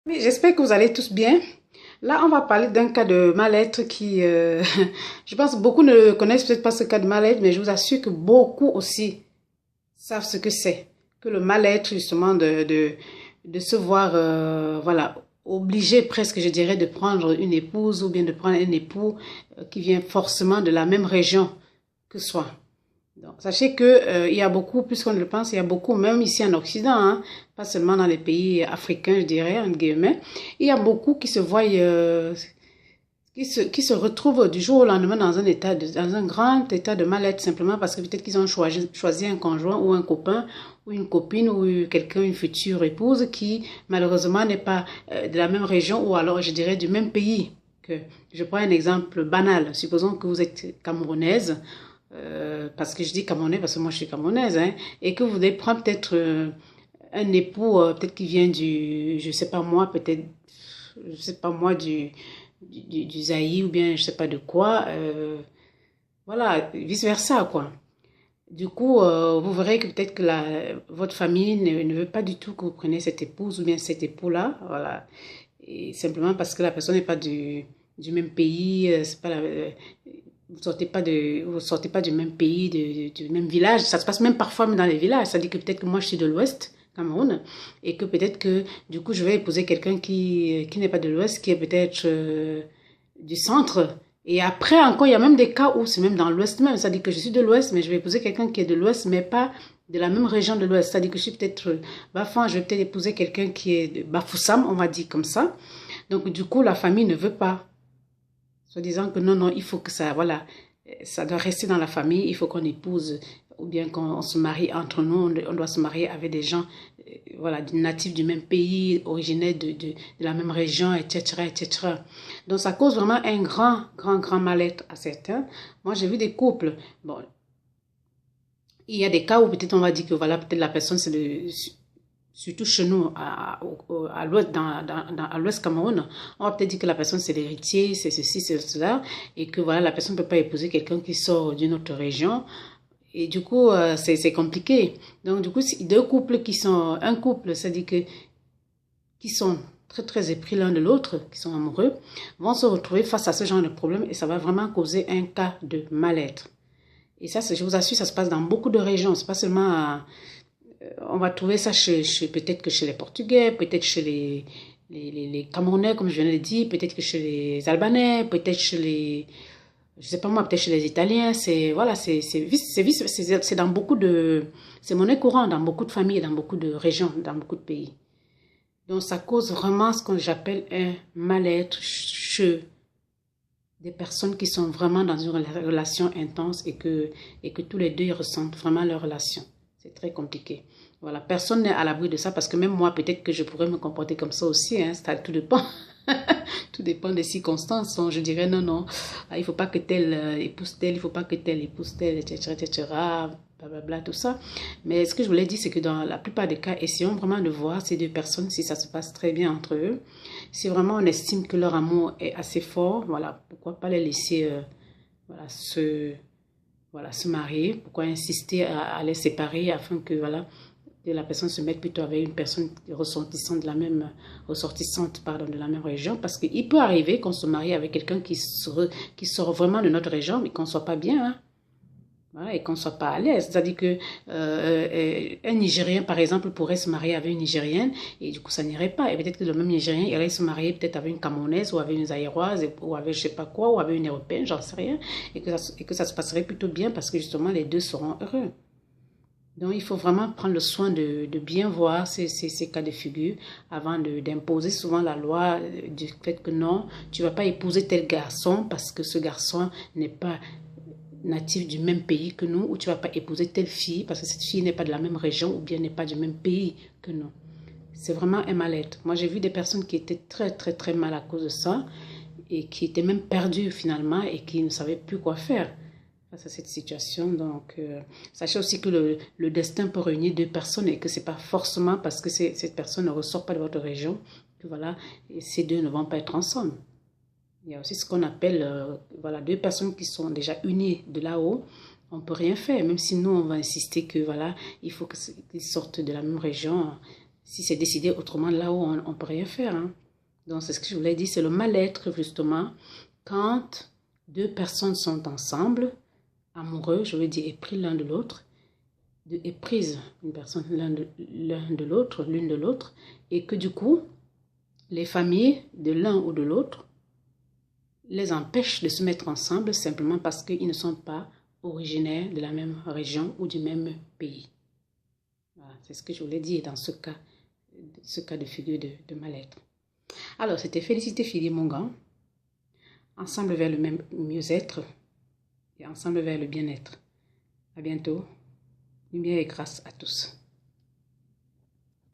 Oui, j'espère que vous allez tous bien. Là, on va parler d'un cas de mal-être qui, je pense, beaucoup ne connaissent peut-être pas ce cas de mal-être, mais je vous assure que beaucoup aussi savent ce que c'est. Que le mal-être, justement, de se voir, voilà, obligé presque, je dirais, de prendre une épouse ou bien de prendre un époux qui vient forcément de la même région que soi. Donc, sachez que il y a beaucoup, plus qu'on ne le pense, il y a beaucoup, même ici en Occident, hein, pas seulement dans les pays africains, je dirais, entre guillemets, il y a beaucoup qui se voient, qui se retrouvent du jour au lendemain dans un état dans un grand état de mal-être, simplement parce que peut-être qu'ils ont choisi un conjoint ou un copain ou une copine ou quelqu'un, une future épouse qui, malheureusement, n'est pas de la même région ou alors, je dirais, du même pays. Je prends un exemple banal. Supposons que vous êtes camerounaise, parce que je dis camerounais parce que moi je suis camerounaise, hein, et que vous voulez prendre peut-être un époux, peut-être qui vient je sais pas moi, peut-être, je sais pas moi, du Zaïre ou bien je sais pas de quoi, voilà, vice-versa, quoi. Du coup, vous verrez que peut-être que votre famille ne veut pas du tout que vous preniez cette épouse ou bien cet époux-là, voilà. Et simplement parce que la personne n'est pas du même pays, c'est pas vous sortez pas du même pays, du même village. Ça se passe même parfois même dans les villages. C'est-à-dire que peut-être que moi je suis de l'Ouest, Cameroun, et que peut-être que du coup je vais épouser quelqu'un qui n'est pas de l'Ouest, qui est peut-être du centre. Et après encore, il y a même des cas où c'est même dans l'Ouest même. C'est-à-dire que je suis de l'Ouest, mais je vais épouser quelqu'un qui est de l'Ouest, mais pas de la même région de l'Ouest. C'est-à-dire que je suis peut-être Bafan, je vais peut-être épouser quelqu'un qui est de Bafoussam, on va dire comme ça. Donc du coup, la famille ne veut pas. Soit disant que non, non, il faut que ça, voilà, ça doit rester dans la famille, il faut qu'on épouse, ou bien qu'on se marie entre nous, on doit se marier avec des gens, voilà, natifs du même pays, originaires de la même région, etc., etc. Donc ça cause vraiment un grand, grand, grand mal-être à certains. Moi, j'ai vu des couples, bon, il y a des cas où peut-être on va dire que voilà, peut-être la personne, c'est surtout chez nous, à l'ouest, à l'ouest Cameroun, on va peut-être dire que la personne c'est l'héritier, c'est ceci, c'est cela, et que voilà, la personne ne peut pas épouser quelqu'un qui sort d'une autre région. Et du coup, c'est compliqué. Donc, du coup, deux couples un couple, c'est-à-dire que, qui sont très, très épris l'un de l'autre, qui sont amoureux, vont se retrouver face à ce genre de problème et ça va vraiment causer un cas de mal-être. Et ça, je vous assure, ça se passe dans beaucoup de régions. C'est pas seulement on va trouver ça peut-être que chez les Portugais, peut-être chez les Camerounais, comme je viens de le dire, peut-être que chez les Albanais, peut-être chez je sais pas moi, peut-être chez les Italiens. Voilà, c'est dans beaucoup c'est monnaie courante dans beaucoup de familles, dans beaucoup de régions, dans beaucoup de pays. Donc, ça cause vraiment ce que j'appelle un mal-être chez des personnes qui sont vraiment dans une relation intense et que tous les deux ils ressentent vraiment leur relation. C'est très compliqué. Voilà, personne n'est à l'abri de ça parce que même moi, peut-être que je pourrais me comporter comme ça aussi. Hein, tout dépend. Tout dépend des circonstances. Donc, je dirais non, non, il ne faut pas que tel épouse tel, il ne faut pas que tel épouse tel, etc., etc., blablabla, tout ça. Mais ce que je voulais dire, c'est que dans la plupart des cas, essayons vraiment de voir ces deux personnes si ça se passe très bien entre eux. Si vraiment on estime que leur amour est assez fort, voilà, pourquoi pas les laisser voilà, se marier, pourquoi insister à les séparer afin que voilà, que la personne se mette plutôt avec une personne ressortissante de la même région, parce qu'il peut arriver qu'on se marie avec quelqu'un qui sort vraiment de notre région, mais qu'on ne soit pas bien, hein. Voilà, et qu'on ne soit pas à l'aise. C'est-à-dire que un Nigérien, par exemple, pourrait se marier avec une Nigérienne et du coup, ça n'irait pas. Et peut-être que le même Nigérien irait se marier peut-être avec une Camerounaise ou avec une Zaïroise ou avec je sais pas quoi, ou avec une Européenne, j'en sais rien, et que ça se passerait plutôt bien parce que justement, les deux seront heureux. Donc, il faut vraiment prendre le soin de bien voir ces cas de figure avant d'imposer souvent la loi du fait que non, tu ne vas pas épouser tel garçon parce que ce garçon n'est pas natif du même pays que nous, ou tu ne vas pas épouser telle fille parce que cette fille n'est pas de la même région ou bien n'est pas du même pays que nous. C'est vraiment un mal-être. Moi, j'ai vu des personnes qui étaient très, très, très mal à cause de ça et qui étaient même perdues finalement et qui ne savaient plus quoi faire face à cette situation. Donc, sachez aussi que le destin peut réunir deux personnes et que ce n'est pas forcément parce que cette personne ne ressort pas de votre région que voilà, et ces deux ne vont pas être ensemble. Il y a aussi ce qu'on appelle voilà, deux personnes qui sont déjà unies de là-haut. On ne peut rien faire, même si nous, on va insister que voilà, il faut qu'ils sortent de la même région. si c'est décidé autrement, là où on ne peut rien faire. Hein. Donc, c'est ce que je voulais dire, c'est le mal-être, justement, quand deux personnes sont ensemble, amoureux, je veux dire, épris l'un de l'autre, éprise une personne l'un de l'autre, l'une de l'autre, et que du coup, les familles de l'un ou de l'autre les empêchent de se mettre ensemble simplement parce qu'ils ne sont pas originaires de la même région ou du même pays. Voilà, c'est ce que je voulais dire dans ce cas de figure de mal-être. Alors, c'était Félicité Fili-Mongan, ensemble vers le même mieux-être et ensemble vers le bien-être. À bientôt. Lumière et grâce à tous.